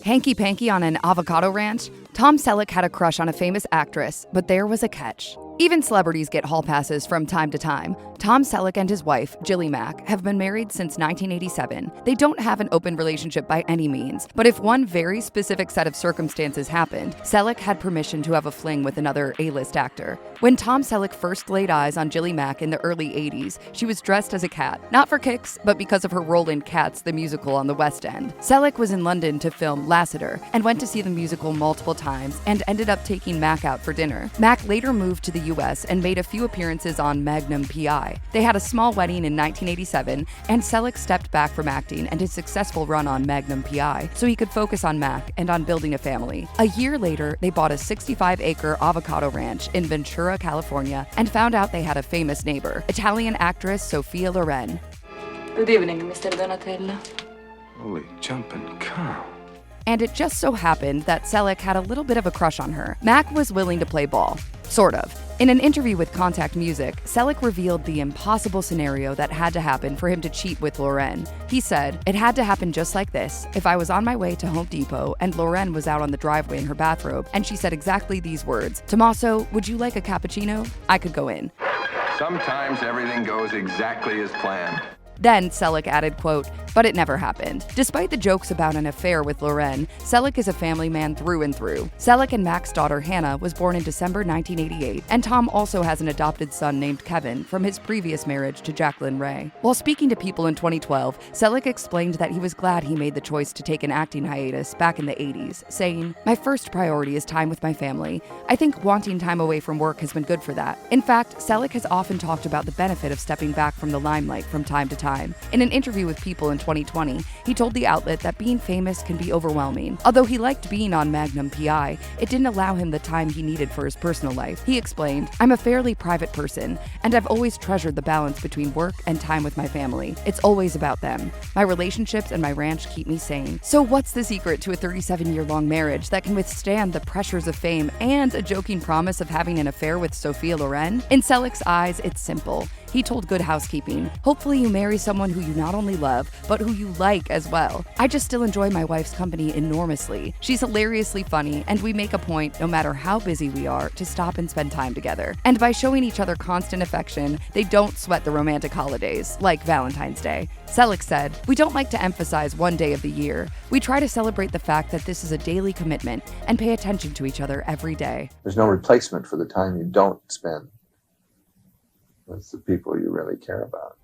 Hanky panky on an avocado ranch? Tom Selleck had a crush on a famous actress, but there was a catch. Even celebrities get hall passes from time to time. Tom Selleck and his wife, Jilly Mack, have been married since 1987. They don't have an open relationship by any means, but if one very specific set of circumstances happened, Selleck had permission to have a fling with another A-list actor. When Tom Selleck first laid eyes on Jilly Mack in the early 80s, she was dressed as a cat, not for kicks, but because of her role in Cats, the musical on the West End. Selleck was in London to film Lassiter and went to see the musical multiple times and ended up taking Mack out for dinner. Mack later moved to the US and made a few appearances on Magnum P.I. They had a small wedding in 1987, and Selleck stepped back from acting and his successful run on Magnum P.I. so he could focus on Mack and on building a family. A year later, they bought a 65-acre avocado ranch in Ventura, California, and found out they had a famous neighbor, Italian actress Sophia Loren. Good evening, Mr. Donatella. Holy jumping cow. And it just so happened that Selleck had a little bit of a crush on her. Mack was willing to play ball. Sort of. In an interview with Contact Music, Selleck revealed the impossible scenario that had to happen for him to cheat with Loren. He said, "It had to happen just like this. If I was on my way to Home Depot and Loren was out on the driveway in her bathrobe and she said exactly these words, 'Tommaso, would you like a cappuccino?' I could go in." Sometimes everything goes exactly as planned. Then Selleck added, quote, "But it never happened." Despite the jokes about an affair with Loren, Selleck is a family man through and through. Selleck and Mack's daughter Hannah was born in December 1988, and Tom also has an adopted son named Kevin from his previous marriage to Jacqueline Ray. While speaking to People in 2012, Selleck explained that he was glad he made the choice to take an acting hiatus back in the 80s, saying, "My first priority is time with my family. I think wanting time away from work has been good for that." In fact, Selleck has often talked about the benefit of stepping back from the limelight from time to time. In an interview with People in 2020, he told the outlet that being famous can be overwhelming. Although he liked being on Magnum P.I., it didn't allow him the time he needed for his personal life. He explained, "I'm a fairly private person, and I've always treasured the balance between work and time with my family. It's always about them. My relationships and my ranch keep me sane." So what's the secret to a 37-year-long marriage that can withstand the pressures of fame and a joking promise of having an affair with Sophia Loren? In Selleck's eyes, it's simple. He told Good Housekeeping, "Hopefully you marry someone who you not only love, but who you like as well. I just still enjoy my wife's company enormously. She's hilariously funny, and we make a point, no matter how busy we are, to stop and spend time together. And by showing each other constant affection, they don't sweat the romantic holidays, like Valentine's Day." Selleck said, "We don't like to emphasize one day of the year. We try to celebrate the fact that this is a daily commitment and pay attention to each other every day." There's no replacement for the time you don't spend with the people you really care about.